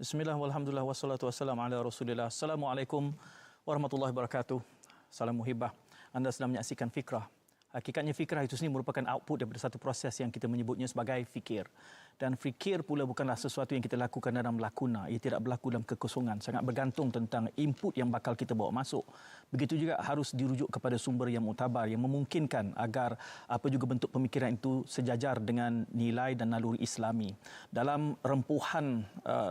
Bismillah, walhamdulillah, wassalatu wassalamu ala rasulillah. Assalamualaikum warahmatullahi wabarakatuh. Salam muhibah. Anda sedang menyaksikan Fikrah. Hakikatnya fikrah itu sendiri merupakan output daripada satu proses yang kita menyebutnya sebagai fikir. Dan fikir pula bukanlah sesuatu yang kita lakukan dalam lakuna. Ia tidak berlaku dalam kekosongan. Sangat bergantung tentang input yang bakal kita bawa masuk. Begitu juga harus dirujuk kepada sumber yang muktabar, yang memungkinkan agar apa juga bentuk pemikiran itu sejajar dengan nilai dan naluri Islami. Dalam rempuhan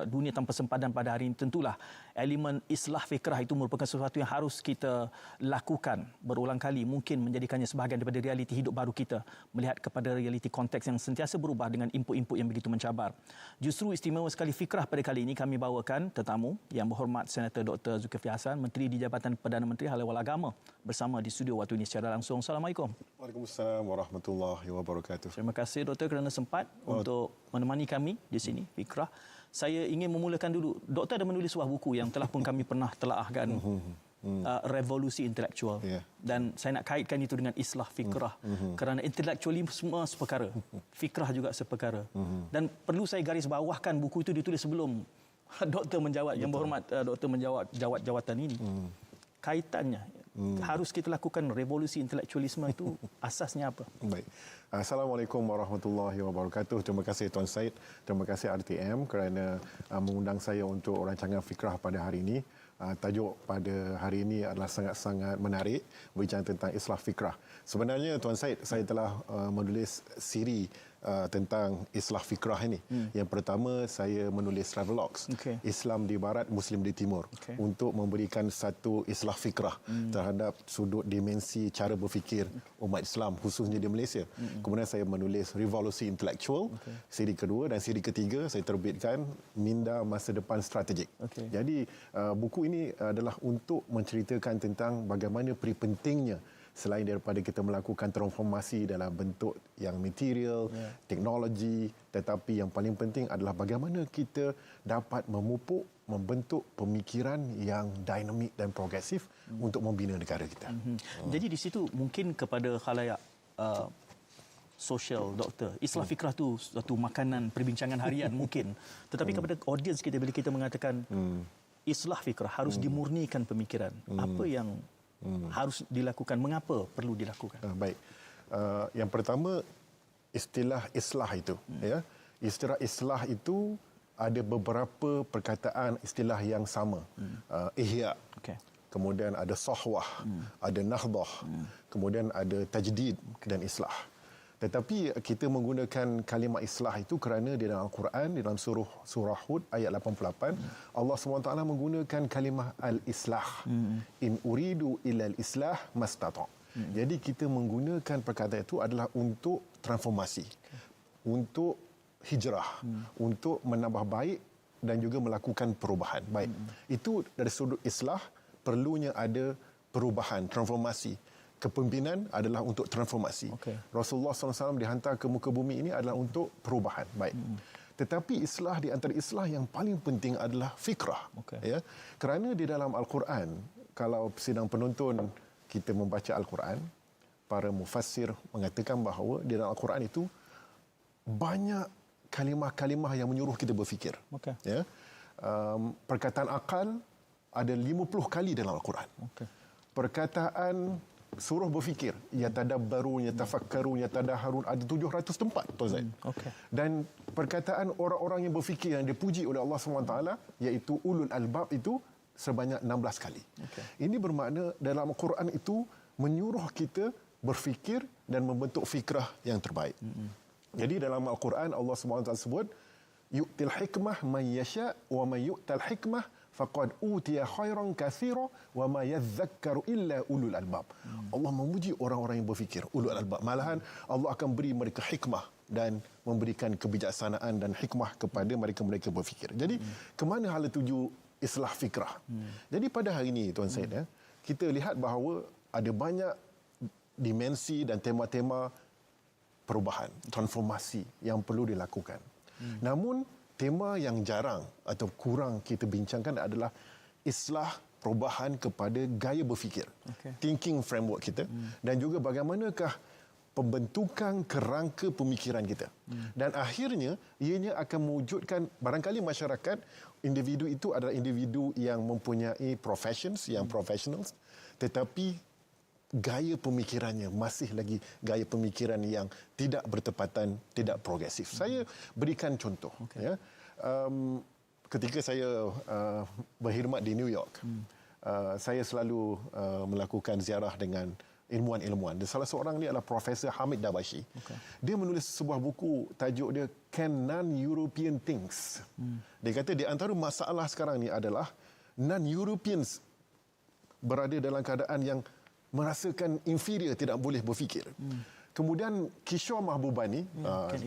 dunia tanpa sempadan pada hari ini, tentulah elemen islah fikrah itu merupakan sesuatu yang harus kita lakukan berulang kali. Mungkin menjadikannya sebahagian daripada realiti hidup baru kita, melihat kepada realiti konteks yang sentiasa berubah dengan input-input yang begitu mencabar. Justru istimewa sekali Fikrah pada kali ini kami bawakan tetamu yang berhormat Senator Dr. Zulkifli Hasan, Menteri di Jabatan Perdana Menteri Hal Ehwal Agama, bersama di studio waktu ini secara langsung. Assalamualaikum. Waalaikumsalam warahmatullahi wabarakatuh. Terima kasih Doktor kerana sempat untuk menemani kami di sini Fikrah. Saya ingin memulakan dulu. Doktor ada menulis sebuah buku yang telah pun kami pernah telaahkan. Revolusi intelektual, dan saya nak kaitkan itu dengan islah fikrah, kerana intellectually semua seperkara, fikrah juga seperkara, dan perlu saya garis bawahkan buku itu ditulis sebelum doktor menjawat, yang berhormat doktor menjawat jawatan ini. Kaitannya harus kita lakukan revolusi intelektualisme itu asasnya apa? Baik. Assalamualaikum warahmatullahi wabarakatuh. Terima kasih Tuan Syed, terima kasih RTM kerana mengundang saya untuk rancangan Fikrah pada hari ini. Tajuk pada hari ini adalah sangat-sangat menarik, berbicara tentang islah fikrah. Sebenarnya Tuan Syed, saya telah menulis siri tentang islah fikrah ini. Yang pertama, saya menulis travelogues, Islam di Barat, Muslim di Timur, untuk memberikan satu islah fikrah terhadap sudut dimensi cara berfikir umat Islam, khususnya di Malaysia. Kemudian saya menulis revolusi intelektual, siri kedua, dan siri ketiga saya terbitkan Minda Masa Depan Strategik. Jadi buku ini adalah untuk menceritakan tentang bagaimana pentingnya selain daripada kita melakukan transformasi dalam bentuk yang material, teknologi, tetapi yang paling penting adalah bagaimana kita dapat membentuk pemikiran yang dinamik dan progresif untuk membina negara kita. Jadi di situ mungkin kepada khalayak sosial, doktor, islah fikrah tu satu makanan perbincangan harian mungkin, tetapi kepada audiens kita bila kita mengatakan islah fikrah harus dimurnikan pemikiran, apa yang harus dilakukan, mengapa perlu dilakukan? Baik. Yang pertama, istilah islah itu, istilah islah itu ada beberapa perkataan istilah yang sama. Ihya, kemudian ada sahwah, ada nahdah, kemudian ada tajdid dan islah. Tetapi kita menggunakan kalimah islah itu kerana di dalam Al-Quran, di dalam surah Hud ayat 88, Allah SWT menggunakan kalimah al-islah. In uridu illal islah mastata'. Jadi kita menggunakan perkataan itu adalah untuk transformasi, untuk hijrah, untuk menambah baik dan juga melakukan perubahan. Baik. Itu dari sudut islah, perlunya ada perubahan, transformasi. Kepimpinan adalah untuk transformasi. Rasulullah SAW dihantar ke muka bumi ini adalah untuk perubahan. Baik. Tetapi islah, di antara islah yang paling penting adalah fikrah. Kerana di dalam Al-Quran, kalau sidang penonton kita membaca Al-Quran, para mufassir mengatakan bahawa di dalam Al-Quran itu banyak kalimah-kalimah yang menyuruh kita berfikir. Perkataan akal ada 50 kali dalam Al-Quran. Perkataan suruh berfikir, yatadabbaru, yatafakkaru, yatadaharun, ada 700 tempat, Tuan Zaid. Dan perkataan orang-orang yang berfikir yang dipuji oleh Allah SWT, iaitu ulul albab, itu sebanyak 16 kali. Ini bermakna dalam Al-Quran itu menyuruh kita berfikir dan membentuk fikrah yang terbaik. Jadi dalam Al-Quran Allah SWT sebut, yu'til hikmah man yasha' wa man yu'tal hikmah faqad utiya khairan katsira wa ma yadhakkaru illa ulul albab. Allah memuji orang-orang yang berfikir, ulul albab. Malahan Allah akan beri mereka hikmah dan memberikan kebijaksanaan dan hikmah kepada mereka-mereka berfikir. Jadi ke mana hala tuju islah fikrah? Jadi pada hari ini Tuan Syed, kita lihat bahawa ada banyak dimensi dan tema-tema perubahan, transformasi yang perlu dilakukan. Namun tema yang jarang atau kurang kita bincangkan adalah islah, perubahan kepada gaya berfikir, thinking framework kita, dan juga bagaimanakah pembentukan kerangka pemikiran kita. Dan akhirnya ianya akan mewujudkan barangkali masyarakat, individu itu adalah individu yang mempunyai professions, yang professionals, tetapi gaya pemikirannya masih lagi gaya pemikiran yang tidak bertepatan, tidak progresif. Saya berikan contoh. Ya. Ketika saya berkhidmat di New York, saya selalu melakukan ziarah dengan ilmuwan-ilmuwan. Dan salah seorang ni adalah Profesor Hamid Dabashi. Dia menulis sebuah buku, tajuk dia Can Non-European Things. Dia kata di antara masalah sekarang ni adalah non-Europeans berada dalam keadaan yang merasakan inferior, tidak boleh berfikir. Kemudian Kishore Mahbubani,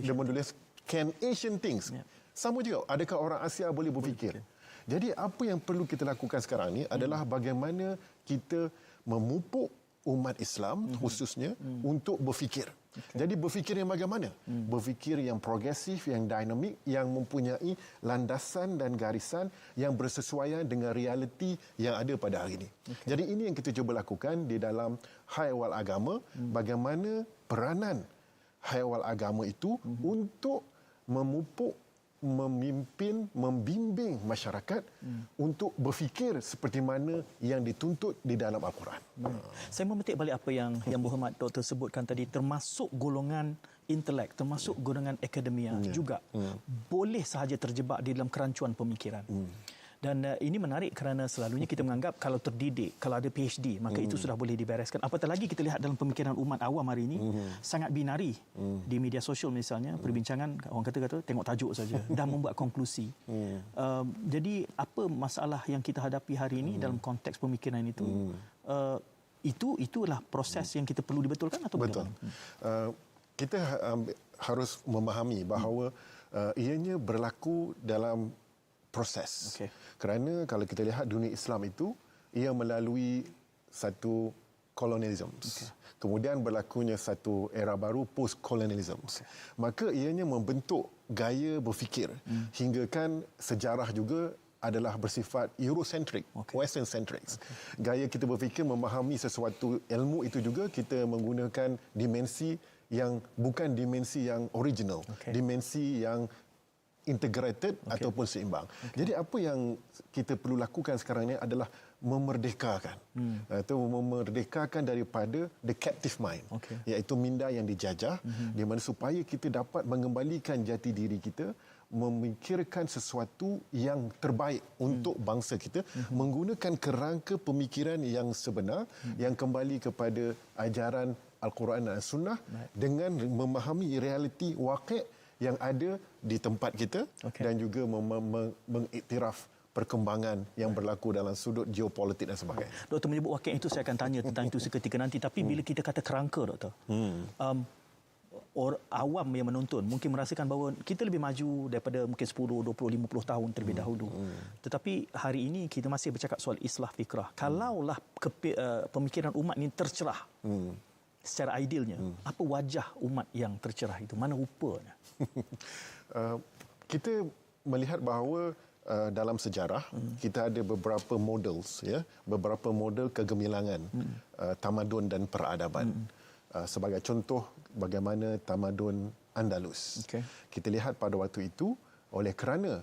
dia menulis Can Asian Things. Sama juga, adakah orang Asia boleh berfikir? Jadi apa yang perlu kita lakukan sekarang ni adalah bagaimana kita memupuk umat Islam khususnya untuk berfikir. Jadi berfikir yang bagaimana? Berfikir yang progresif, yang dinamik, yang mempunyai landasan dan garisan yang bersesuaian dengan realiti yang ada pada hari ini. Jadi ini yang kita cuba lakukan di dalam Hayawal Agama, bagaimana peranan Hayawal Agama itu untuk memupuk, memimpin, membimbing masyarakat untuk berfikir seperti mana yang dituntut di dalam Al-Quran. Saya memetik balik apa yang Berhormat Doktor sebutkan tadi, termasuk golongan intelek, termasuk golongan akademia juga boleh sahaja terjebak di dalam kerancuan pemikiran. Dan ini menarik kerana selalunya kita menganggap kalau terdidik, kalau ada PhD, maka itu sudah boleh dibereskan. Apatah lagi kita lihat dalam pemikiran umat awam hari ini, sangat binari. Di media sosial misalnya, perbincangan, orang kata tengok tajuk saja dan membuat konklusi. Jadi apa masalah yang kita hadapi hari ini dalam konteks pemikiran itu? Itulah proses yang kita perlu dibetulkan atau betul. Kita harus memahami bahawa ianya berlaku dalam proses. Kerana kalau kita lihat dunia Islam itu, ia melalui satu kolonialism. Kemudian berlakunya satu era baru, post-colonialism. Maka ianya membentuk gaya berfikir. Hingga kan sejarah juga adalah bersifat Eurocentric, Western-centric. Gaya kita berfikir, memahami sesuatu ilmu itu juga kita menggunakan dimensi yang bukan dimensi yang original. Dimensi yang integrated ataupun seimbang. Jadi apa yang kita perlu lakukan sekarang ini adalah memerdekakan. Atau memerdekakan daripada the captive mind. Iaitu minda yang dijajah, di mana supaya kita dapat mengembalikan jati diri kita, memikirkan sesuatu yang terbaik untuk bangsa kita, menggunakan kerangka pemikiran yang sebenar, yang kembali kepada ajaran Al-Quran dan Sunnah, dengan memahami realiti waqi' yang ada di tempat kita dan juga mengiktiraf perkembangan yang berlaku dalam sudut geopolitik dan sebagainya. Doktor menyebut wakil itu, saya akan tanya tentang itu seketika nanti. Tapi bila kita kata kerangka, Doktor, orang awam yang menonton mungkin merasakan bahawa kita lebih maju daripada mungkin 10, 20, 50 tahun terlebih dahulu. Tetapi hari ini kita masih bercakap soal islah fikrah. Kalaulah pemikiran umat ini tercerah, secara idealnya, apa wajah umat yang tercerah itu? Mana rupanya? Kita melihat bahawa dalam sejarah kita ada beberapa models, beberapa model kegemilangan tamadun dan peradaban. Sebagai contoh, bagaimana tamadun Andalus. Kita lihat pada waktu itu, oleh kerana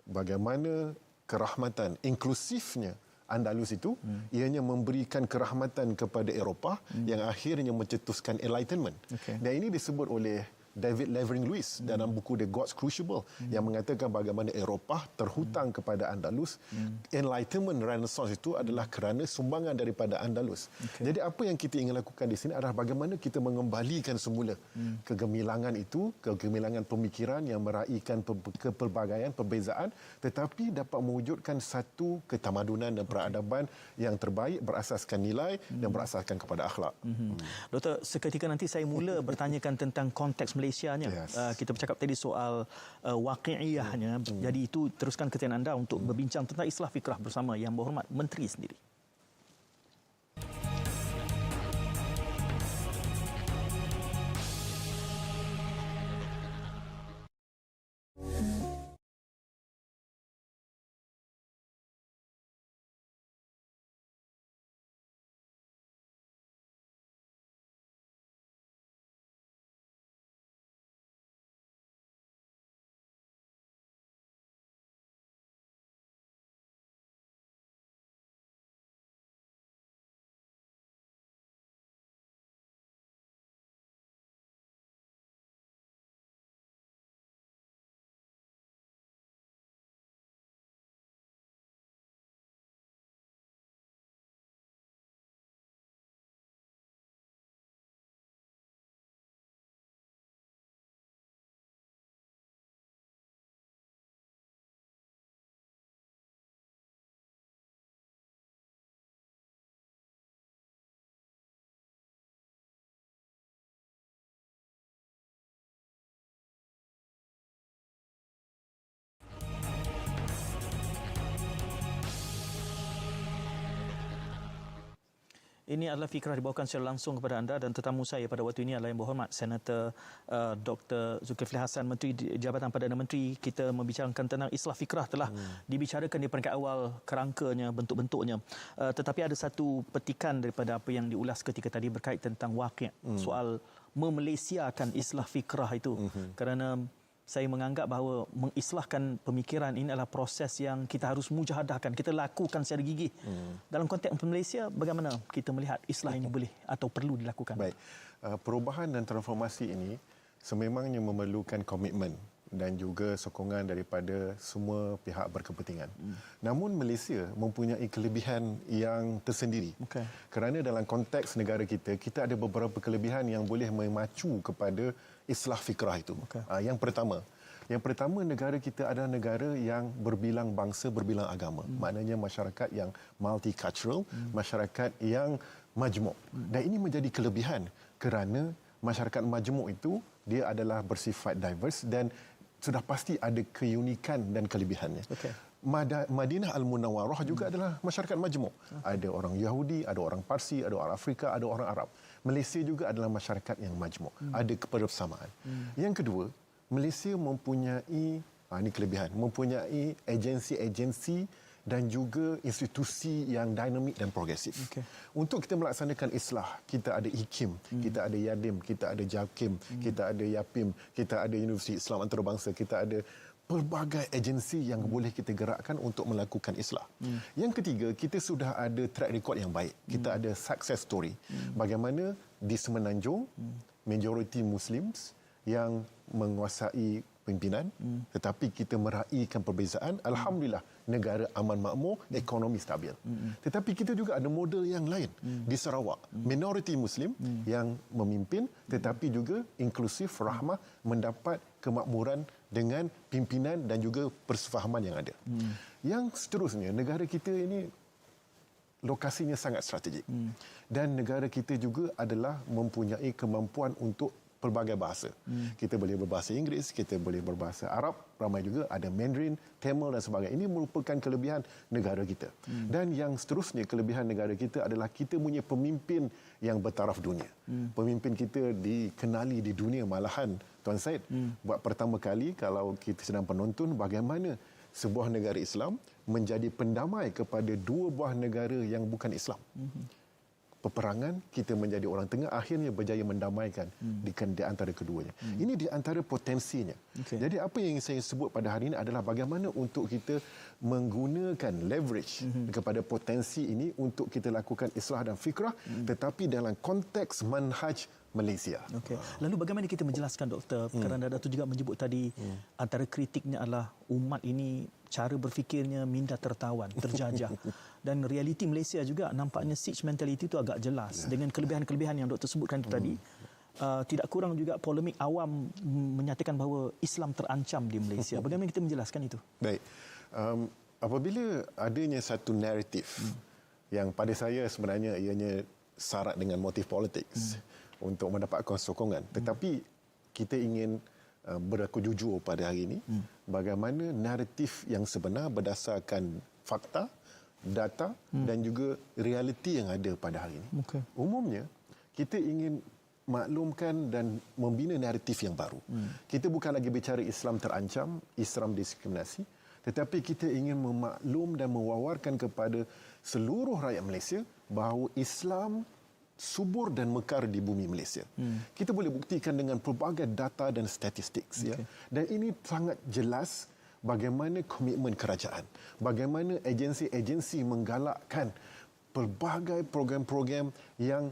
bagaimana kerahmatan, inklusifnya Andalus itu, ianya memberikan kerahmatan kepada Eropah yang akhirnya mencetuskan Enlightenment. Dan ini disebut oleh David Levering Lewis dalam buku The God's Crucible yang mengatakan bagaimana Eropah terhutang kepada Andalus. Enlightenment Renaissance itu adalah kerana sumbangan daripada Andalus. Jadi apa yang kita ingin lakukan di sini adalah bagaimana kita mengembalikan semula kegemilangan itu, kegemilangan pemikiran yang meraihkan kepelbagaian, perbezaan, tetapi dapat mewujudkan satu ketamadunan dan peradaban yang terbaik berasaskan nilai dan berasaskan kepada akhlak. Doktor, seketika nanti saya mula bertanyakan tentang konteks Malaysianya. Kita bercakap tadi soal waqi'iyahnya. Jadi itu teruskan ketian anda untuk berbincang tentang islah fikrah bersama Yang Berhormat Menteri sendiri. Ini adalah fikrah dibawakan secara langsung kepada anda dan tetamu saya pada waktu ini adalah Yang Berhormat Senator Dr. Zulkifli Hasan, Menteri Jabatan Perdana Menteri. Kita membicarakan tentang islah fikrah telah dibicarakan di peringkat awal kerangkanya, bentuk-bentuknya. Tetapi ada satu petikan daripada apa yang diulas ketika tadi berkait tentang waqi', soal memelesiakan islah fikrah itu. Kerana saya menganggap bahawa mengislahkan pemikiran ini adalah proses yang kita harus mujahadahkan, kita lakukan secara gigih. Dalam konteks Malaysia, bagaimana kita melihat islah ini boleh atau perlu dilakukan? Baik, perubahan dan transformasi ini sememangnya memerlukan komitmen dan juga sokongan daripada semua pihak berkepentingan. Namun Malaysia mempunyai kelebihan yang tersendiri. Kerana dalam konteks negara kita, kita ada beberapa kelebihan yang boleh memacu kepada islah fikrah itu. Yang pertama, negara kita adalah negara yang berbilang bangsa, berbilang agama. Maknanya masyarakat yang multicultural, masyarakat yang majmuk. Dan ini menjadi kelebihan kerana masyarakat majmuk itu dia adalah bersifat diverse dan sudah pasti ada keunikan dan kelebihannya. Madinah Al-Munawwarah juga adalah masyarakat majmuk. Ada orang Yahudi, ada orang Parsi, ada orang Afrika, ada orang Arab. Malaysia juga adalah masyarakat yang majmuk. Ada kebersamaan. Yang kedua, Malaysia mempunyai, ini kelebihan, mempunyai agensi-agensi dan juga institusi yang dinamik dan progresif. Untuk kita melaksanakan islah, kita ada IKIM, kita ada YADIM, kita ada JAKIM, kita ada YAPIM, kita ada Universiti Islam Antarabangsa, kita ada pelbagai agensi yang boleh kita gerakkan untuk melakukan islah. Yang ketiga, kita sudah ada track record yang baik. Kita ada success story. Bagaimana di Semenanjung, majoriti Muslims yang menguasai pimpinan, tetapi kita meraihkan perbezaan. Alhamdulillah, negara aman makmur, ekonomi stabil. Tetapi kita juga ada model yang lain di Sarawak, minoriti Muslim yang memimpin, tetapi juga inklusif, rahmah, mendapat kemakmuran dengan pimpinan dan juga persefahaman yang ada. Yang seterusnya, negara kita ini lokasinya sangat strategik. Dan negara kita juga adalah mempunyai kemampuan untuk pelbagai bahasa. Kita boleh berbahasa Inggeris, kita boleh berbahasa Arab, ramai juga ada Mandarin, Tamil dan sebagainya. Ini merupakan kelebihan negara kita. Dan yang seterusnya, kelebihan negara kita adalah kita punya pemimpin yang bertaraf dunia. Pemimpin kita dikenali di dunia, malahan Tuan Syed, buat pertama kali kalau kita sedang penonton bagaimana sebuah negara Islam menjadi pendamai kepada dua buah negara yang bukan Islam. Peperangan, kita menjadi orang tengah, akhirnya berjaya mendamaikan di antara keduanya. Ini di antara potensinya. Jadi apa yang saya sebut pada hari ini adalah bagaimana untuk kita menggunakan leverage kepada potensi ini untuk kita lakukan islah dan fikrah, tetapi dalam konteks manhaj Malaysia. Lalu bagaimana kita menjelaskan, Doktor? Kerana Datuk juga menyebut tadi antara kritiknya adalah umat ini cara berfikirnya minda tertawan, terjajah. Dan realiti Malaysia juga nampaknya siege mentality itu agak jelas. Dengan kelebihan-kelebihan yang Doktor sebutkan itu tadi, tidak kurang juga polemik awam menyatakan bahawa Islam terancam di Malaysia. Bagaimana kita menjelaskan itu? Baik. Apabila adanya satu naratif yang pada saya sebenarnya ianya syarat dengan motif politik untuk mendapatkan sokongan. Tetapi kita ingin berlaku jujur pada hari ini bagaimana naratif yang sebenar berdasarkan fakta, data dan juga realiti yang ada pada hari ini. Umumnya kita ingin maklumkan dan membina naratif yang baru. Kita bukan lagi bicara Islam terancam, Islam diskriminasi, tetapi kita ingin memaklum dan mewawarkan kepada seluruh rakyat Malaysia bahawa Islam subur dan mekar di bumi Malaysia. Kita boleh buktikan dengan pelbagai data dan statistik. Ya. Dan ini sangat jelas bagaimana komitmen kerajaan, bagaimana agensi-agensi menggalakkan pelbagai program-program yang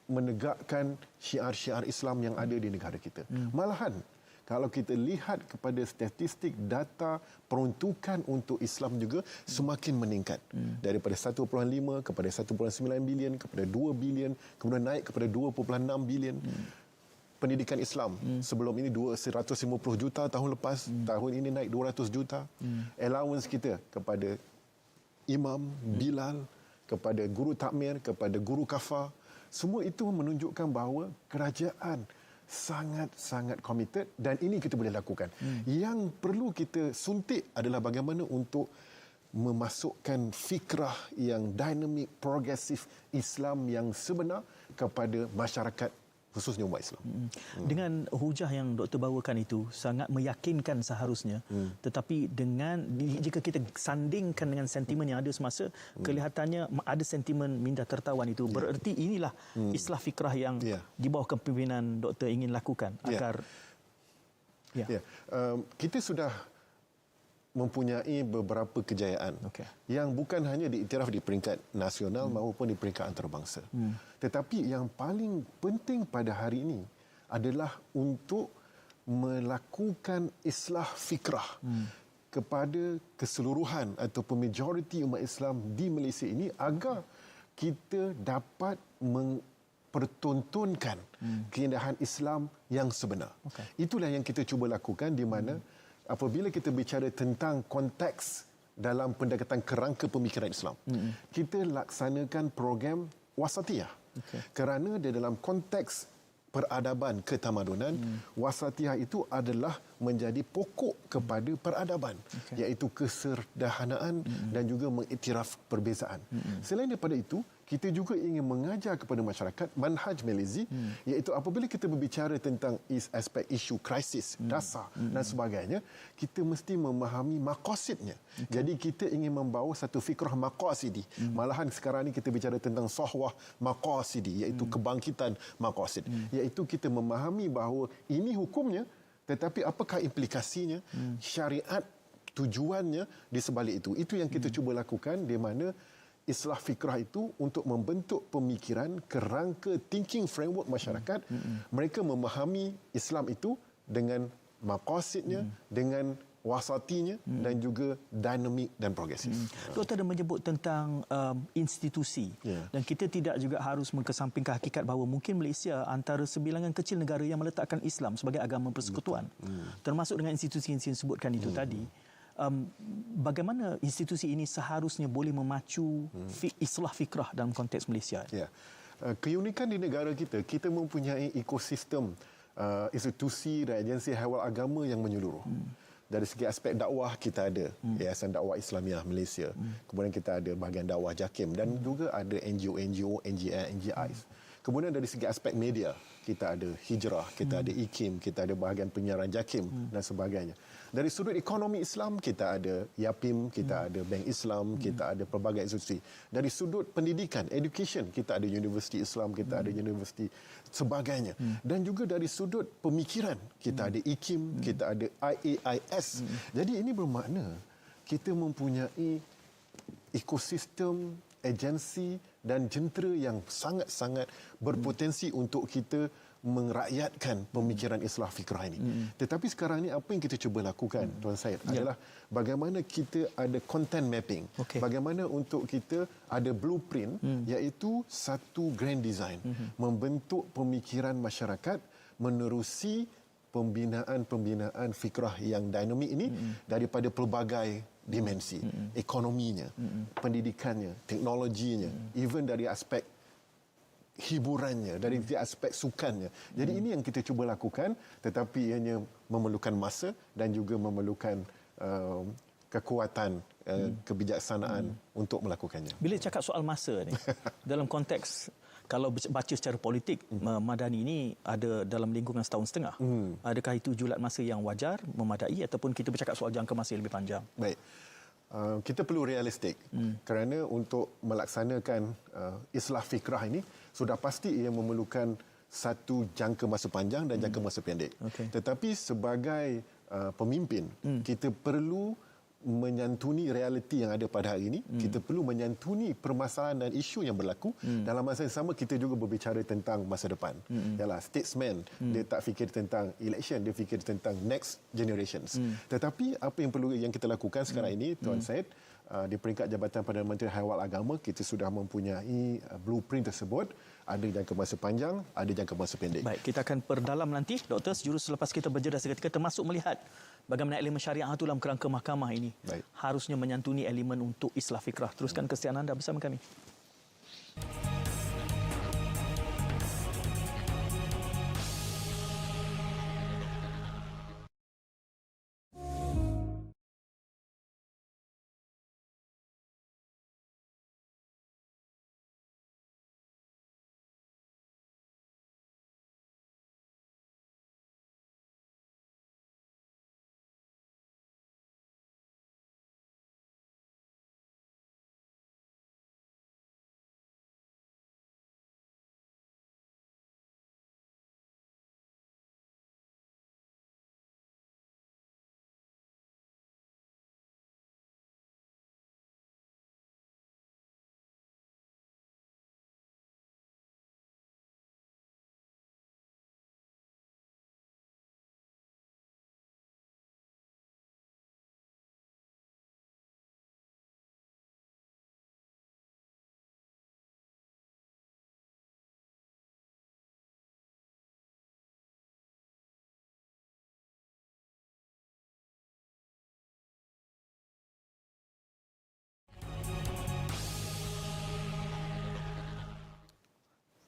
menegakkan syiar-syiar Islam yang ada di negara kita. Malahan, kalau kita lihat kepada statistik data peruntukan untuk Islam juga semakin meningkat. Daripada 1.5 kepada 1.9 bilion, kepada 2 bilion, kemudian naik kepada 2.6 bilion. Pendidikan Islam sebelum ini 150 juta tahun lepas, tahun ini naik 200 juta. Allowance kita kepada imam, bilal, kepada guru takmir, kepada guru kafar, semua itu menunjukkan bahawa kerajaan sangat-sangat committed dan ini kita boleh lakukan. Yang perlu kita suntik adalah bagaimana untuk memasukkan fikrah yang dinamik, progresif Islam yang sebenar kepada masyarakat khususnya umat Islam. Dengan hujah yang Doktor bawakan itu sangat meyakinkan seharusnya, tetapi jika kita sandingkan dengan sentimen yang ada semasa, kelihatannya ada sentimen minda tertawan itu. Bererti inilah islah fikrah yang di bawah kepimpinan Doktor ingin lakukan agar kita sudah mempunyai beberapa kejayaan yang bukan hanya diiktiraf di peringkat nasional maupun di peringkat antarabangsa. Tetapi yang paling penting pada hari ini adalah untuk melakukan islah fikrah kepada keseluruhan ataupun majoriti umat Islam di Malaysia ini agar kita dapat mempertontonkan keindahan Islam yang sebenar. Itulah yang kita cuba lakukan, di mana apabila kita bicara tentang konteks dalam pendekatan kerangka pemikiran Islam, kita laksanakan program wasatiyah. Kerana di dalam konteks peradaban ketamadunan, wasatiyah itu adalah menjadi pokok kepada peradaban, iaitu kesederhanaan dan juga mengiktiraf perbezaan. Selain daripada itu, kita juga ingin mengajar kepada masyarakat manhaj Malizi, iaitu apabila kita berbicara tentang aspek isu krisis dasar dan sebagainya, kita mesti memahami maqasidnya. Jadi kita ingin membawa satu fikrah maqasidi. Malahan sekarang ni kita bicara tentang sahwah maqasidi, iaitu kebangkitan maqasid, iaitu kita memahami bahawa ini hukumnya, tetapi apakah implikasinya, syariat, tujuannya di sebalik itu. Itu yang kita cuba lakukan, di mana islah fikrah itu untuk membentuk pemikiran kerangka thinking framework masyarakat. Mereka memahami Islam itu dengan maqasidnya, dengan wasatinya dan juga dinamik dan progresif. Doktor ada menyebut tentang institusi dan kita tidak juga harus mengesampingkan hakikat bahawa mungkin Malaysia antara sebilangan kecil negara yang meletakkan Islam sebagai agama persekutuan, termasuk dengan institusi yang saya sebutkan itu tadi. Bagaimana institusi ini seharusnya boleh memacu islah fikrah dalam konteks Malaysia? Keunikan di negara kita, kita mempunyai ekosistem institusi dan agensi hewal agama yang menyeluruh. Dari segi aspek dakwah, kita ada Yayasan Dakwah Islamiah Malaysia, kemudian kita ada bahagian dakwah JAKIM dan juga ada NGO, NGIs. Kemudian dari segi aspek media, kita ada Hijrah, kita ada IKIM, kita ada bahagian penyiaran JAKIM dan sebagainya. Dari sudut ekonomi Islam, kita ada YAPIM, kita ada Bank Islam, kita ada pelbagai institusi. Dari sudut pendidikan, education, kita ada Universiti Islam, kita ada universiti sebagainya. Dan juga dari sudut pemikiran, kita ada IKIM, kita ada IAIS. Jadi ini bermakna kita mempunyai ekosistem, agensi dan jentera yang sangat-sangat berpotensi untuk kita merakyatkan pemikiran islah fikrah ini. Tetapi sekarang ni apa yang kita cuba lakukan, Tuan Syed, adalah bagaimana kita ada content mapping. Bagaimana untuk kita ada blueprint, iaitu satu grand design. Membentuk pemikiran masyarakat menerusi pembinaan fikrah yang dinamik ini daripada pelbagai dimensi. Ekonominya, pendidikannya, teknologinya, even dari aspek hiburannya, dari aspek sukannya. Jadi ini yang kita cuba lakukan, tetapi ianya memerlukan masa dan juga memerlukan kekuatan kebijaksanaan untuk melakukannya. Bila cakap soal masa ni, dalam konteks kalau baca secara politik, Madani ini ada dalam lingkungan setahun setengah. Adakah itu julat masa yang wajar, memadai, ataupun kita bercakap soal jangka masa yang lebih panjang? Baik. Kita perlu realistik kerana untuk melaksanakan islah fikrah ini sudah pasti ia memerlukan satu jangka masa panjang dan jangka masa pendek. Tetapi sebagai pemimpin, kita perlu menyantuni realiti yang ada pada hari ini. Kita perlu menyantuni permasalahan dan isu yang berlaku. Dalam masa yang sama, kita juga berbicara tentang masa depan. Yalah, statesman, dia tak fikir tentang election, dia fikir tentang next generations. Tetapi apa yang kita lakukan sekarang ini, Tuan Syed, di peringkat Jabatan Perdana Menteri Haiwal Agama, kita sudah mempunyai blueprint tersebut. Ada jangka masa panjang, ada jangka masa pendek. Baik, kita akan perdalam nanti, Doktor, sejurus selepas kita berjeda seketika, termasuk melihat bagaimana elemen syariah itu dalam kerangka mahkamah ini harusnya menyantuni elemen untuk islah fikrah. Teruskan kesetiaan anda bersama kami.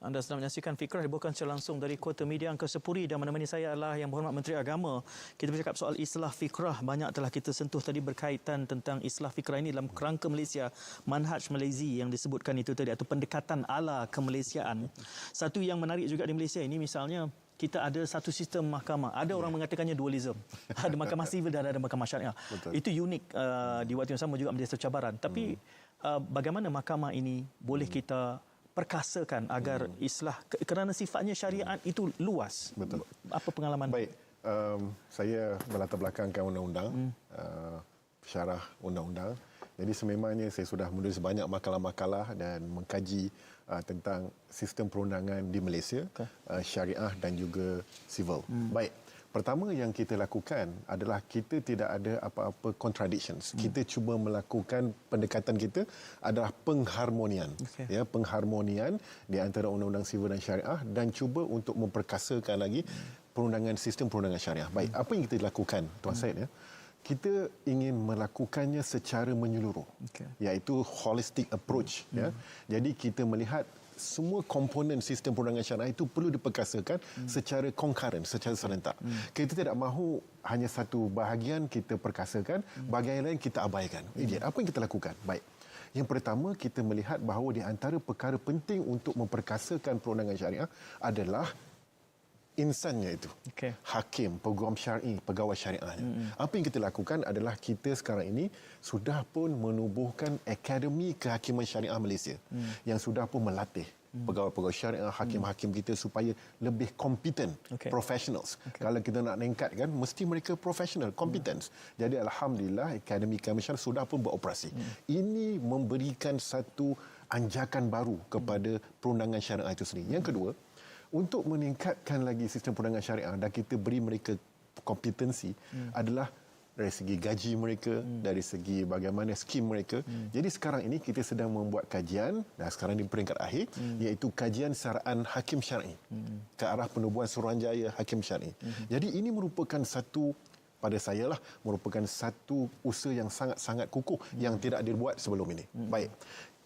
Anda sedang menyaksikan Fikrah dibawakan secara langsung dari Kota Media Angka Sepuri dan menemani saya adalah Yang Berhormat Menteri Agama. Kita bercakap soal islah fikrah. Banyak telah kita sentuh tadi berkaitan tentang islah fikrah ini dalam kerangka Malaysia. Manhaj Malaysia yang disebutkan itu tadi atau pendekatan ala kemalaysiaan. Satu yang menarik juga di Malaysia ini misalnya kita ada satu sistem mahkamah. Ada orang mengatakannya dualism. Ada mahkamah sivil dan ada mahkamah syariah. Betul. Itu unik di waktu yang sama juga menjadi satu cabaran. Tapi bagaimana mahkamah ini boleh kita perkasakan agar islah kerana sifatnya syariat itu luas. Betul. Apa pengalaman? Baik, saya berlatar belakangkan undang-undang, syarah undang-undang. Jadi sememangnya saya sudah menulis banyak makalah-makalah dan mengkaji tentang sistem perundangan di Malaysia, syariah dan juga civil. Baik. Pertama yang kita lakukan adalah kita tidak ada apa-apa contradictions. Kita cuba melakukan pendekatan kita adalah pengharmonian. Ya, pengharmonian di antara undang-undang sivil dan syariah dan cuba untuk memperkasakan lagi perundangan sistem perundangan syariah. Baik, apa yang kita lakukan Tuan Syed ya? Kita ingin melakukannya secara menyeluruh. Iaitu holistic approach ya. Jadi kita melihat semua komponen sistem perundangan syariah itu perlu diperkasakan secara concurrent, secara serentak. Kita tidak mahu hanya satu bahagian kita perkasakan, bahagian lain kita abaikan. Apa yang kita lakukan? Baik. Yang pertama, kita melihat bahawa di antara perkara penting untuk memperkasakan perundangan syariah adalah insannya itu. Hakim, peguam syar'i, pegawai syariahnya. Apa yang kita lakukan adalah kita sekarang ini sudah pun menubuhkan Akademi Kehakiman Syariah Malaysia yang sudah pun melatih pegawai-pegawai syariah, hakim-hakim kita supaya lebih kompeten, professionals. Kalau kita nak meningkatkan, mesti mereka profesional, competence. Jadi Alhamdulillah Akademi Kehakiman Syariah sudah pun beroperasi. Ini memberikan satu anjakan baru kepada perundangan syariah itu sendiri. Yang kedua, untuk meningkatkan lagi sistem perundangan syariah dan kita beri mereka kompetensi adalah dari segi gaji mereka, dari segi bagaimana skim mereka. Jadi sekarang ini kita sedang membuat kajian dan sekarang di peringkat akhir iaitu kajian saraan hakim syar'i ke arah penubuhan Suruhanjaya hakim syar'i. Jadi ini merupakan satu pada saya lah merupakan satu usaha yang sangat-sangat kukuh yang tidak dibuat sebelum ini. Baik.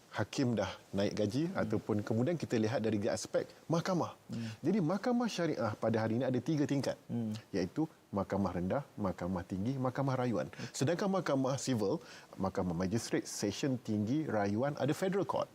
Hakim dah naik gaji ataupun kemudian kita lihat dari aspek mahkamah. Jadi mahkamah syariah pada hari ini ada 3 tingkat iaitu mahkamah rendah, mahkamah tinggi, mahkamah rayuan. Sedangkan mahkamah civil, mahkamah magistrate, session tinggi, rayuan ada federal court.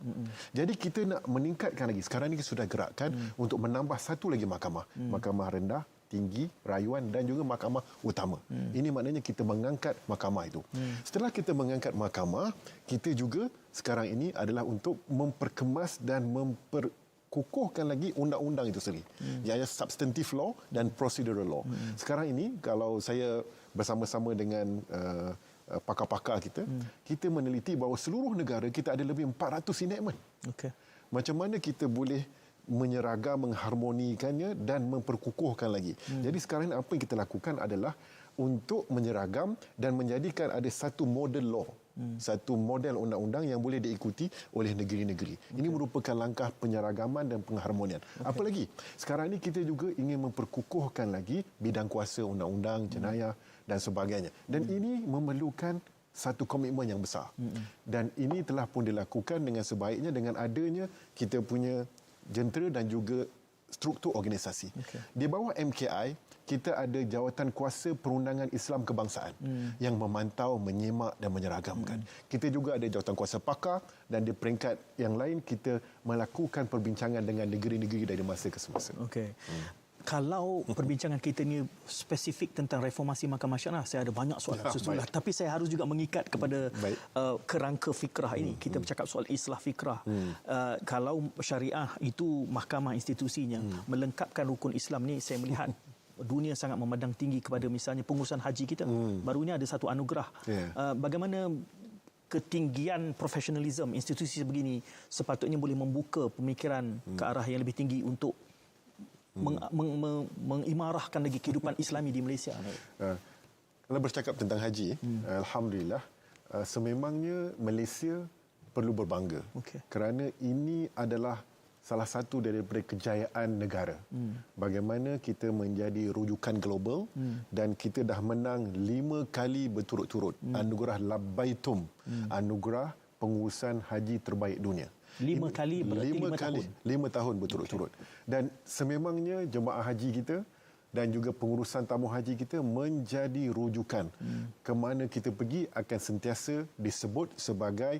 Jadi kita nak meningkatkan lagi. Sekarang ni kita sudah gerakkan untuk menambah satu lagi mahkamah. Mahkamah rendah, tinggi, rayuan dan juga mahkamah utama. Ini maknanya kita mengangkat mahkamah itu. Setelah kita mengangkat mahkamah, kita juga sekarang ini adalah untuk memperkemas dan memperkukuhkan lagi undang-undang itu sendiri. Iaitu substantive law dan procedural law. Sekarang ini kalau saya bersama-sama dengan pakar-pakar kita, kita meneliti bahawa seluruh negara kita ada lebih 400 enactment. Macam mana kita boleh menyeragam, mengharmonikannya dan memperkukuhkan lagi. Jadi sekarang apa yang kita lakukan adalah untuk menyeragam dan menjadikan ada satu model law, satu model undang-undang yang boleh diikuti oleh negeri-negeri. Ini merupakan langkah penyeragaman dan pengharmonian. Apa lagi? Sekarang ini kita juga ingin memperkukuhkan lagi bidang kuasa undang-undang, jenayah dan sebagainya. Dan ini memerlukan satu komitmen yang besar. Dan ini telah pun dilakukan dengan sebaiknya dengan adanya kita punya jentera dan juga struktur organisasi. Di bawah MKI, kita ada Jawatan Kuasa Perundangan Islam Kebangsaan yang memantau, menyemak dan menyeragamkan. Kita juga ada Jawatan Kuasa Pakar dan di peringkat yang lain kita melakukan perbincangan dengan negeri-negeri dari masa ke semasa. Kalau perbincangan kita ni spesifik tentang reformasi mahkamah syariah, saya ada banyak soalan susulan. Tapi saya harus juga mengikat kepada kerangka fikrah ini. Kita bercakap soal islah fikrah. Kalau syariah itu mahkamah institusinya melengkapkan rukun Islam ni, saya melihat dunia sangat memandang tinggi kepada misalnya pengurusan haji kita. Baru ini ada satu anugerah. Bagaimana ketinggian profesionalism institusi sebegini sepatutnya boleh membuka pemikiran ke arah yang lebih tinggi untuk mengimarahkan lagi kehidupan Islami di Malaysia. Kalau bercakap tentang haji, alhamdulillah sememangnya Malaysia perlu berbangga kerana ini adalah salah satu daripada kejayaan negara. Bagaimana kita menjadi rujukan global dan kita dah menang 5 kali berturut-turut anugerah Labbaitum, anugerah pengurusan haji terbaik dunia. 5 kali berarti 5 tahun. 5 tahun berturut-turut. Dan sememangnya jemaah haji kita dan juga pengurusan tamu haji kita menjadi rujukan. Ke mana kita pergi akan sentiasa disebut sebagai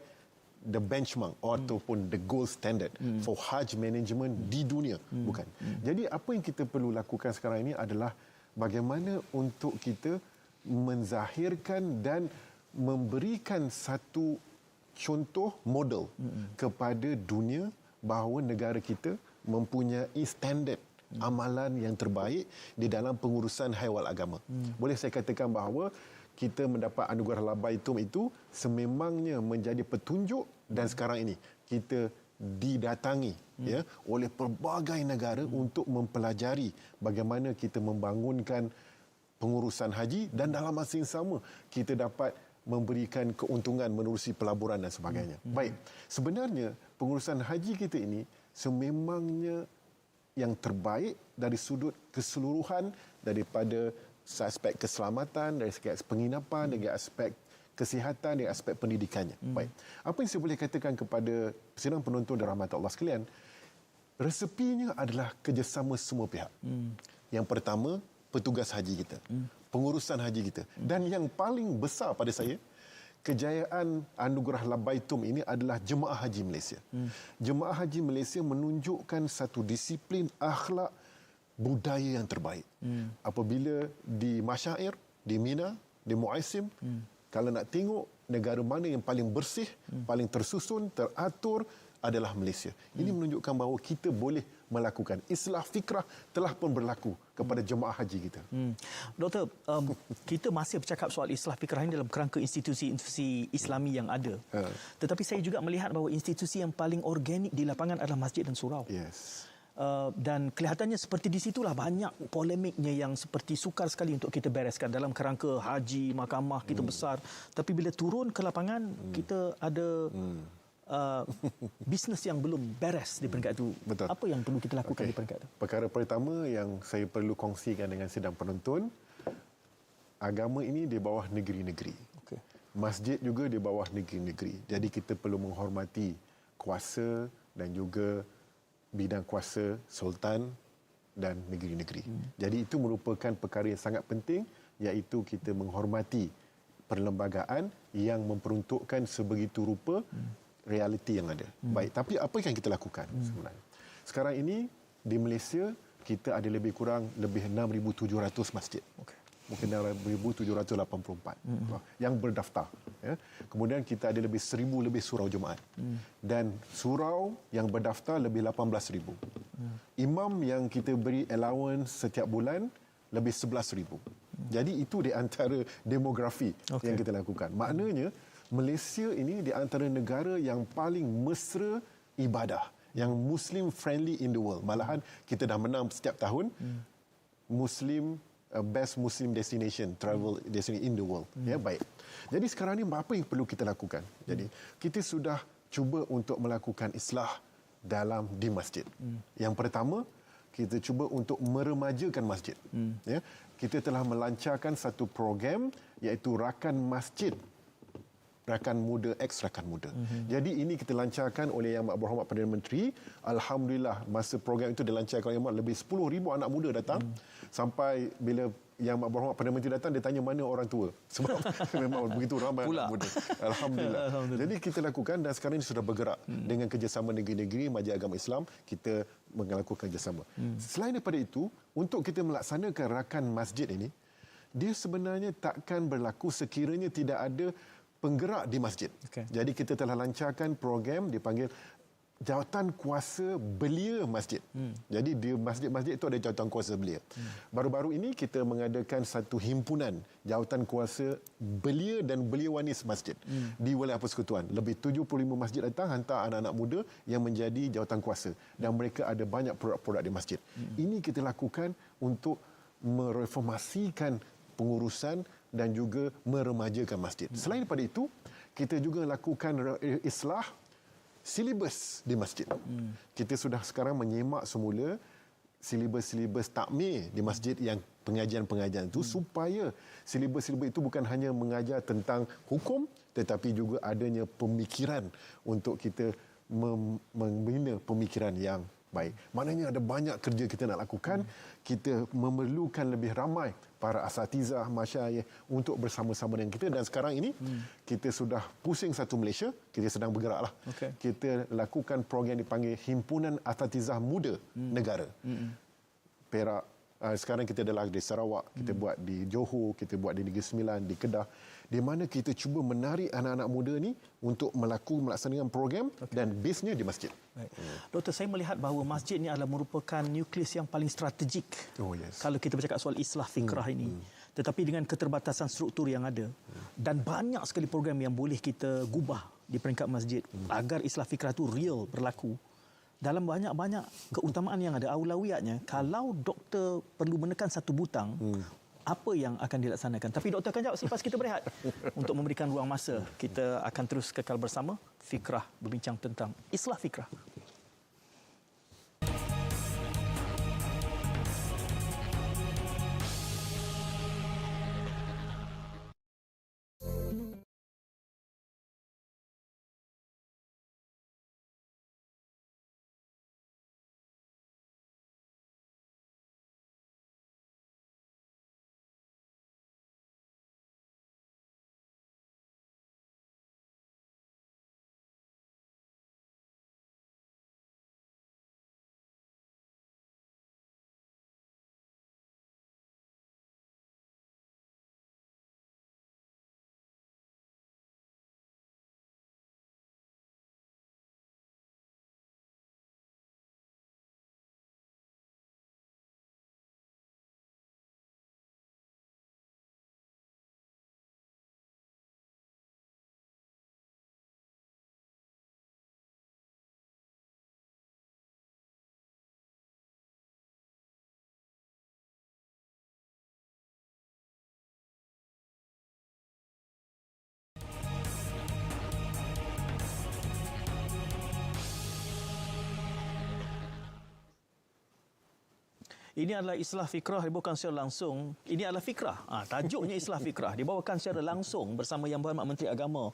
the benchmark ataupun the gold standard for Hajj management di dunia. Bukan. Jadi apa yang kita perlu lakukan sekarang ini adalah bagaimana untuk kita menzahirkan dan memberikan satu contoh model kepada dunia bahawa negara kita mempunyai standard amalan yang terbaik di dalam pengurusan haiwal agama. Boleh saya katakan bahawa kita mendapat anugerah Labaitum itu sememangnya menjadi petunjuk dan sekarang ini kita didatangi oleh pelbagai negara untuk mempelajari bagaimana kita membangunkan pengurusan haji dan dalam masa yang sama kita dapat memberikan keuntungan menerusi pelaburan dan sebagainya. Baik, sebenarnya pengurusan haji kita ini sememangnya yang terbaik dari sudut keseluruhan daripada aspek keselamatan, dari aspek penginapan, dari aspek kesihatan, dari aspek pendidikannya. Baik, apa yang saya boleh katakan kepada sidang penonton dan rahmat Allah sekalian, resepinya adalah kerjasama semua pihak. Yang pertama, petugas haji kita, pengurusan haji kita. Dan yang paling besar pada saya, kejayaan anugerah Labaitum ini adalah Jemaah Haji Malaysia. Jemaah Haji Malaysia menunjukkan satu disiplin akhlak budaya yang terbaik. Apabila di Masyair, di Mina, di Muaisim, kalau nak tengok negara mana yang paling bersih, paling tersusun, teratur, adalah Malaysia. Ini menunjukkan bahawa kita boleh melakukan islah fikrah telah pun berlaku kepada jemaah haji kita. Doktor, kita masih bercakap soal islah fikrah ini dalam kerangka institusi-institusi Islami yang ada. Tetapi saya juga melihat bahawa institusi yang paling organik di lapangan adalah masjid dan surau. Yes. Dan kelihatannya seperti di situlah banyak polemiknya yang seperti sukar sekali untuk kita bereskan dalam kerangka haji, mahkamah kita besar. Tapi bila turun ke lapangan, kita ada bisnes yang belum beres di peringkat itu. Betul. Apa yang perlu kita lakukan di peringkat itu? Perkara pertama yang saya perlu kongsikan dengan sidang penonton, agama ini di bawah negeri-negeri. Masjid juga di bawah negeri-negeri. Jadi kita perlu menghormati kuasa dan juga bidang kuasa sultan dan negeri-negeri. Jadi itu merupakan perkara yang sangat penting, iaitu kita menghormati perlembagaan yang memperuntukkan sebegitu rupa realiti yang ada. Baik, tapi apa yang kita lakukan sebenarnya? Sekarang ini di Malaysia kita ada lebih kurang 6,700 masjid. Mungkin 6,784 yang berdaftar. Kemudian kita ada lebih 1,000 lebih surau Jumaat. Dan surau yang berdaftar lebih 18,000. Imam yang kita beri allowance setiap bulan lebih 11,000. Jadi itu di antara demografi yang kita lakukan. Maknanya Malaysia ini di antara negara yang paling mesra ibadah, yang Muslim friendly in the world. Malahan kita dah menang setiap tahun best Muslim destination, travel destination in the world. Ya, baik. Jadi sekarang ni apa yang perlu kita lakukan? Jadi kita sudah cuba untuk melakukan islah di masjid. Yang pertama, kita cuba untuk meremajakan masjid. Ya, kita telah melancarkan satu program iaitu Rakan Masjid. Rakan Muda X Rakan Muda. Jadi ini kita lancarkan oleh Yang Berhormat Perdana Menteri. Alhamdulillah masa program itu dilancarkan oleh lebih 10,000 anak muda datang. Sampai bila Yang Berhormat Perdana Menteri datang, dia tanya mana orang tua. Sebab memang begitu ramai anak muda. Alhamdulillah. Jadi kita lakukan dan sekarang ini sudah bergerak dengan kerjasama negeri-negeri Majlis Agama Islam, kita melakukan kerjasama. Selain daripada itu, untuk kita melaksanakan Rakan Masjid ini, dia sebenarnya takkan berlaku sekiranya tidak ada penggerak di masjid. Jadi kita telah lancarkan program dipanggil Jawatan Kuasa Belia Masjid. Jadi di masjid-masjid itu ada Jawatan Kuasa Belia. Baru-baru ini kita mengadakan satu himpunan Jawatan Kuasa Belia dan Beliawanis Masjid di Wilayah Persekutuan. Lebih 75 masjid datang hantar anak-anak muda yang menjadi jawatan kuasa dan mereka ada banyak produk-produk di masjid. Ini kita lakukan untuk mereformasikan pengurusan dan juga meremajakan masjid. Selain daripada itu, kita juga lakukan islah silibus di masjid. Kita sudah sekarang menyemak semula silibus-silibus takmir di masjid yang pengajian-pengajian itu supaya silibus-silibus itu bukan hanya mengajar tentang hukum tetapi juga adanya pemikiran untuk kita membina pemikiran yang baik. Maknanya ada banyak kerja kita nak lakukan. Kita memerlukan lebih ramai para asatizah, masyayikh untuk bersama-sama dengan kita. Dan sekarang ini kita sudah pusing satu Malaysia, kita sedang bergeraklah. Kita lakukan program dipanggil Himpunan Asatizah Muda Negara. Perak. Sekarang kita adalah di Sarawak, kita buat di Johor, kita buat di Negeri Sembilan, di Kedah, di mana kita cuba menarik anak-anak muda ni untuk melaksanakan program dan basenya di masjid. Baik. Doktor, saya melihat bahawa masjid ni adalah merupakan nukleus yang paling strategik kalau kita bercakap soal islah fikrah ini. Tetapi dengan keterbatasan struktur yang ada dan banyak sekali program yang boleh kita gubah di peringkat masjid agar islah fikrah itu real berlaku. Dalam banyak-banyak keutamaan yang ada, aulawiyatnya, kalau doktor perlu menekan satu butang, apa yang akan dilaksanakan? Tapi doktor akan jawab selepas kita berehat. Untuk memberikan ruang masa, kita akan terus kekal bersama Fikrah, berbincang tentang islah fikrah. Ini adalah Islah Fikrah dibawakan secara langsung. Ini adalah fikrah. Tajuknya Islah Fikrah dibawakan secara langsung bersama Yang Berhormat Menteri Agama.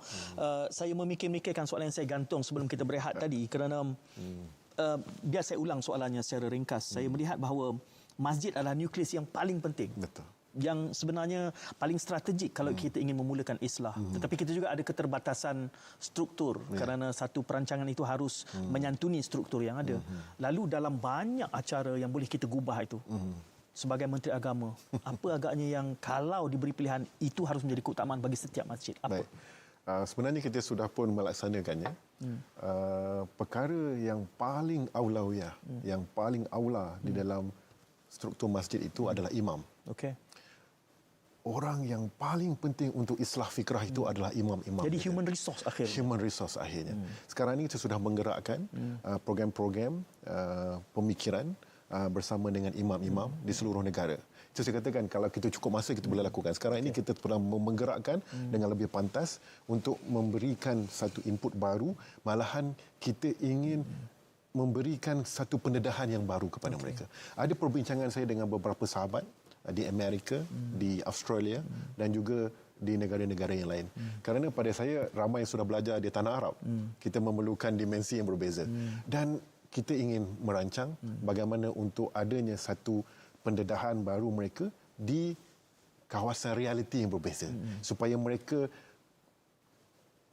Saya memikir-mikirkan soalan yang saya gantung sebelum kita berehat tadi kerana biar saya ulang soalannya secara ringkas. Saya melihat bahawa masjid adalah nukleus yang paling penting. Betul. Yang sebenarnya paling strategik kalau kita ingin memulakan islah. Tetapi kita juga ada keterbatasan struktur kerana satu perancangan itu harus menyantuni struktur yang ada. Lalu dalam banyak acara yang boleh kita gubah itu, sebagai Menteri Agama, apa agaknya yang kalau diberi pilihan itu harus menjadi keutamaan bagi setiap masjid? Apa? Baik. Sebenarnya kita sudah pun melaksanakannya. Perkara yang paling aulawiyah, yang paling aula di dalam struktur masjid itu adalah imam. Okey. Orang yang paling penting untuk islah fikrah itu adalah imam-imam. Jadi human resource akhirnya. Human resource akhirnya. Sekarang ini kita sudah menggerakkan program-program pemikiran bersama dengan imam-imam di seluruh negara. Itu saya katakan kalau kita cukup masa kita boleh lakukan. Sekarang ini kita pernah menggerakkan dengan lebih pantas untuk memberikan satu input baru. Malahan kita ingin memberikan satu pendedahan yang baru kepada mereka. Ada perbincangan saya dengan beberapa sahabat di Amerika, di Australia dan juga di negara-negara yang lain. Kerana pada saya ramai yang sudah belajar di tanah Arab. Kita memerlukan dimensi yang berbeza. Dan kita ingin merancang bagaimana untuk adanya satu pendedahan baru mereka di kawasan realiti yang berbeza. Supaya mereka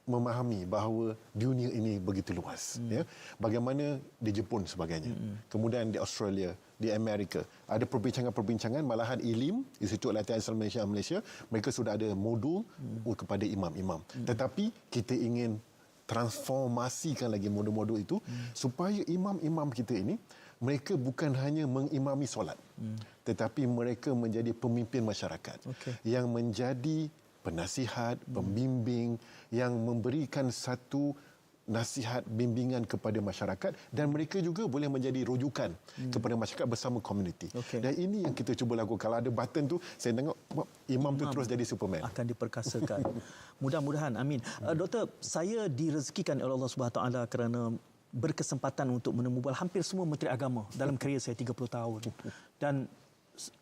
memahami bahawa dunia ini begitu luas. Ya. Bagaimana di Jepun sebagainya. Kemudian di Australia, di Amerika. Ada perbincangan-perbincangan, malahan ILIM, Institut Latihan Islam Malaysia, mereka sudah ada modul kepada imam-imam. Tetapi kita ingin transformasikan lagi modul-modul itu supaya imam-imam kita ini, mereka bukan hanya mengimami solat, tetapi mereka menjadi pemimpin masyarakat yang menjadi penasihat, pembimbing yang memberikan satu nasihat bimbingan kepada masyarakat dan mereka juga boleh menjadi rujukan kepada masyarakat bersama komuniti. Dan ini yang kita cuba lakukan. Kalau ada button tu, saya tengok imam tu terus jadi Superman. Akan diperkasakan. Mudah-mudahan, amin. Doktor, saya direzekikan oleh Allah Subhanahu Taala kerana berkesempatan untuk menemu hampir semua menteri agama dalam kerjaya saya 30 tahun. Dan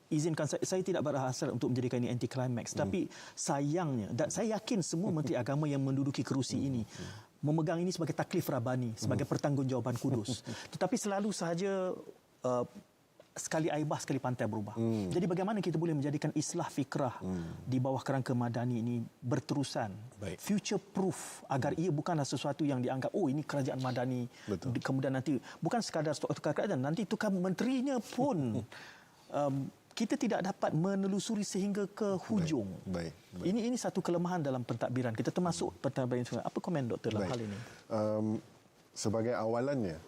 izinkan saya tidak berhasrat untuk menjadikan ini anti climax, tapi sayangnya dan saya yakin semua menteri agama yang menduduki kerusi ini memegang ini sebagai taklif Rabbani, sebagai pertanggungjawaban kudus. Tetapi selalu sahaja sekali air bah, sekali pantai berubah. Jadi bagaimana kita boleh menjadikan islah fikrah di bawah kerangka madani ini berterusan, future proof, agar ia bukanlah sesuatu yang dianggap ini kerajaan madani. Betul. Kemudian nanti bukan sekadar tukar kerajaan, nanti tukar menterinya pun kita tidak dapat menelusuri sehingga ke hujung. Baik. Ini satu kelemahan dalam pentadbiran kita, termasuk pentadbiran. Apa komen doktor dalam hal ini? Sebagai awalannya,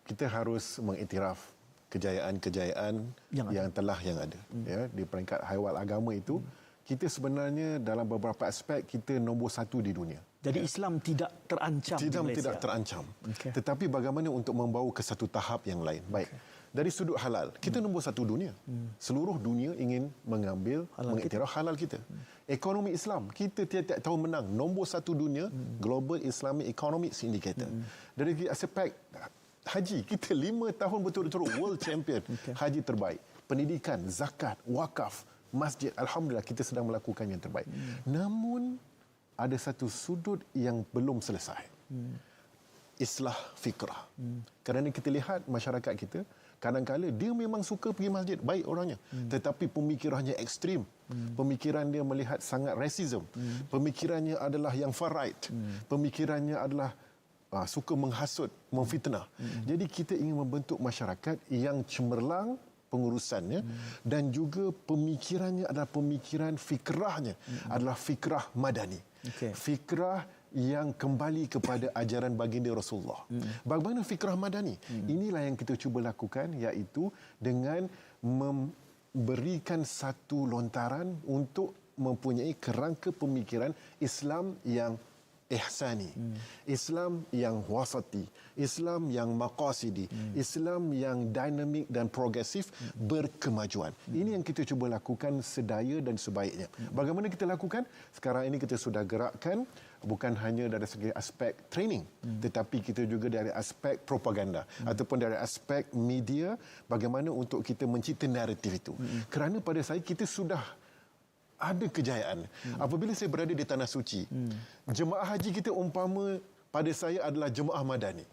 kita harus mengiktiraf kejayaan-kejayaan yang ada. Ya, di peringkat haiwal agama itu, kita sebenarnya dalam beberapa aspek kita nombor satu di dunia. Jadi Islam tidak terancam di Malaysia. Tidak terancam. Tetapi bagaimana untuk membawa ke satu tahap yang lain. Baik. Dari sudut halal, kita nombor satu dunia. Seluruh dunia ingin mengambil, mengiktiraf halal kita. Ekonomi Islam, kita tiap-tiap tahun menang. Nombor satu dunia, Global Islamic Economic Indicator. Dari aspek haji, kita 5 tahun betul-betul world champion. Haji terbaik. Pendidikan, zakat, wakaf, masjid. Alhamdulillah, kita sedang melakukan yang terbaik. Namun, ada satu sudut yang belum selesai. Islah fikrah. Kerana kita lihat masyarakat kita, kadang-kadang dia memang suka pergi masjid, baik orangnya. Tetapi pemikirannya ekstrim. Pemikiran dia melihat sangat racism. Pemikirannya adalah yang far right. Pemikirannya adalah suka menghasut, memfitnah. Jadi kita ingin membentuk masyarakat yang cemerlang pengurusannya dan juga pemikirannya adalah pemikiran fikrahnya adalah fikrah madani. Fikrah yang kembali kepada ajaran baginda Rasulullah. Bagaimana fikrah madani? Inilah yang kita cuba lakukan, iaitu dengan memberikan satu lontaran untuk mempunyai kerangka pemikiran Islam yang ihsani, Islam yang wasati, Islam yang maqasidi, Islam yang dinamik dan progresif, berkemajuan. Ini yang kita cuba lakukan sedaya dan sebaiknya. Bagaimana kita lakukan? Sekarang ini kita sudah gerakkan bukan hanya dari segi aspek training, tetapi kita juga dari aspek propaganda ataupun dari aspek media, bagaimana untuk kita mencipta naratif itu. Kerana pada saya kita sudah ada kejayaan. Apabila saya berada di Tanah Suci, jemaah haji kita umpama pada saya adalah jemaah madani.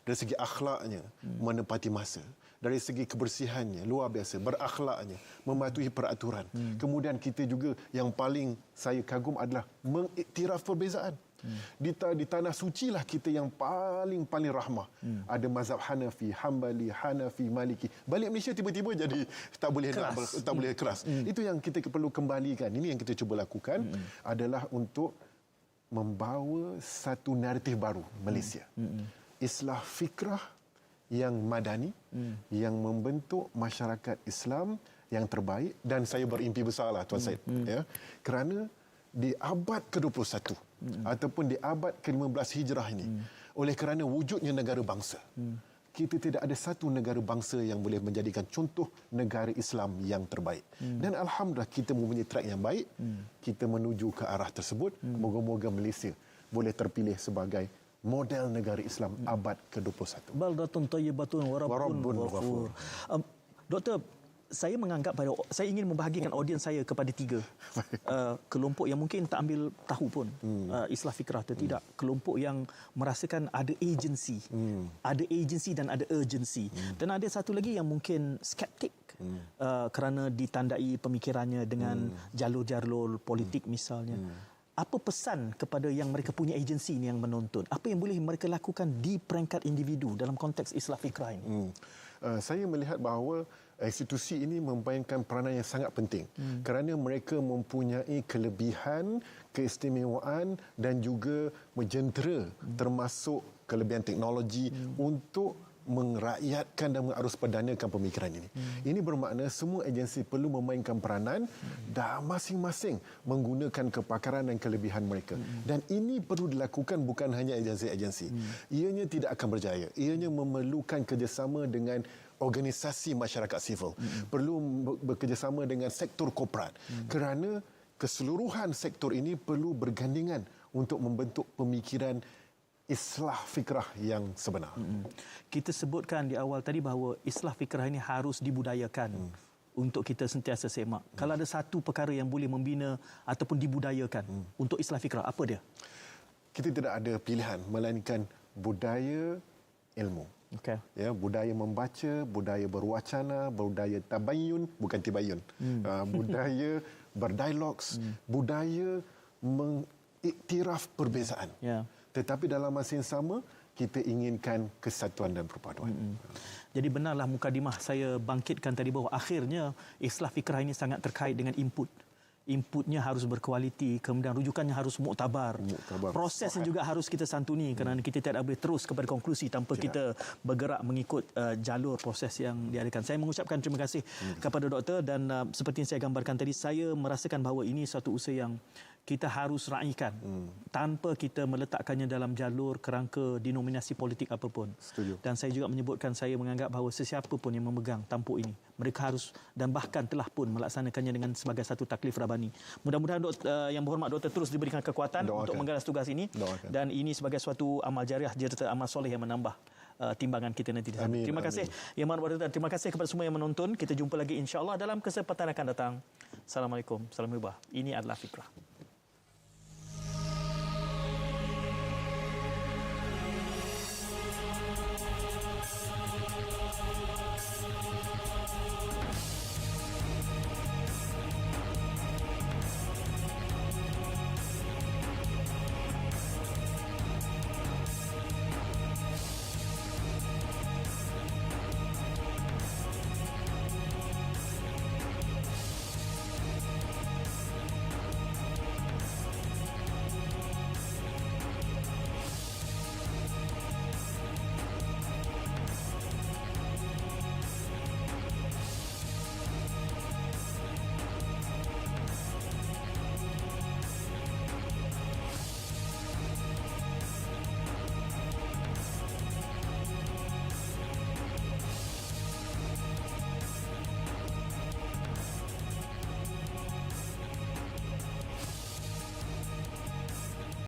Dari segi akhlaknya, menepati masa. Dari segi kebersihannya, luar biasa. Berakhlaknya, mematuhi peraturan. Kemudian kita juga yang paling saya kagum adalah mengiktiraf perbezaan. Di Tanah Suci lah kita yang paling rahmah. Ada mazhab Hanafi, Hambali, Hanafi, Maliki. Balik Malaysia tiba-tiba jadi tak boleh keras. Itu yang kita perlu kembalikan. Ini yang kita cuba lakukan adalah untuk membawa satu naratif baru Malaysia. Islah fikrah yang madani, yang membentuk masyarakat Islam yang terbaik, dan saya berimpi besarlah Tuan Syed, ya. Kerana di abad ke-21 ataupun di abad ke-15 Hijrah ini, oleh kerana wujudnya negara bangsa, kita tidak ada satu negara bangsa yang boleh menjadikan contoh negara Islam yang terbaik. Dan alhamdulillah kita mempunyai track yang baik, kita menuju ke arah tersebut. Moga-moga Malaysia boleh terpilih sebagai model negara Islam abad ke-21. Baldatun thayyibatun wa rabbun ghafur. Doktor, saya ingin membahagikan audiens saya kepada 3 kelompok yang mungkin tak ambil tahu pun islah fikrah atau tidak. Kelompok yang merasakan ada agensi, dan ada urgency. Dan ada satu lagi yang mungkin skeptik kerana ditandai pemikirannya dengan jalur-jalur politik misalnya. Apa pesan kepada yang mereka punya agensi ini yang menonton? Apa yang boleh mereka lakukan di peringkat individu dalam konteks islah fikrah ini? Saya melihat bahawa institusi ini memainkan peranan yang sangat penting kerana mereka mempunyai kelebihan, keistimewaan dan juga menjentera termasuk kelebihan teknologi untuk merakyatkan dan mengaruspadanakan pemikiran ini. Ini bermakna semua agensi perlu memainkan peranan dan masing-masing menggunakan kepakaran dan kelebihan mereka. Dan ini perlu dilakukan bukan hanya agensi-agensi. Ianya tidak akan berjaya. Ianya memerlukan kerjasama dengan organisasi masyarakat sivil. Perlu bekerjasama dengan sektor korporat. Kerana keseluruhan sektor ini perlu bergandingan untuk membentuk pemikiran islah fikrah yang sebenar. Kita sebutkan di awal tadi bahawa islah fikrah ini harus dibudayakan untuk kita sentiasa semak. Kalau ada satu perkara yang boleh membina ataupun dibudayakan untuk islah fikrah, apa dia? kita tidak ada pilihan melainkan budaya ilmu. Okey. Ya, budaya membaca, budaya berwacana, budaya tabayun, bukan tibayun. Budaya berdialog, budaya mengiktiraf perbezaan. Ya. Tetapi dalam masa yang sama, kita inginkan kesatuan dan perpaduan. Jadi benarlah mukadimah saya bangkitkan tadi bahawa akhirnya islah fikrah ini sangat terkait dengan input. Inputnya harus berkualiti, kemudian rujukannya harus muktabar. Prosesnya juga harus kita santuni kerana kita tidak boleh terus kepada konklusi tanpa kita bergerak mengikut jalur proses yang diadakan. Saya mengucapkan terima kasih kepada doktor dan seperti yang saya gambarkan tadi, saya merasakan bahawa ini satu usaha yang kita harus raikan tanpa kita meletakkannya dalam jalur kerangka denominasi politik apapun. Setuju. Dan saya juga menyebutkan, saya menganggap bahawa sesiapa pun yang memegang tampuk ini, mereka harus dan bahkan telah pun melaksanakannya dengan sebagai satu taklif rabani. Mudah-mudahan yang berhormat doktor terus diberikan kekuatan untuk menggalas tugas ini. Dan ini sebagai suatu amal jariah serta amal soleh yang menambah timbangan kita nanti di sana. Terima kasih. Yang berhormat doktor, terima kasih kepada semua yang menonton. Kita jumpa lagi insya-Allah dalam kesempatan akan datang. Assalamualaikum. Salam hibah. Ini adalah Fikrah.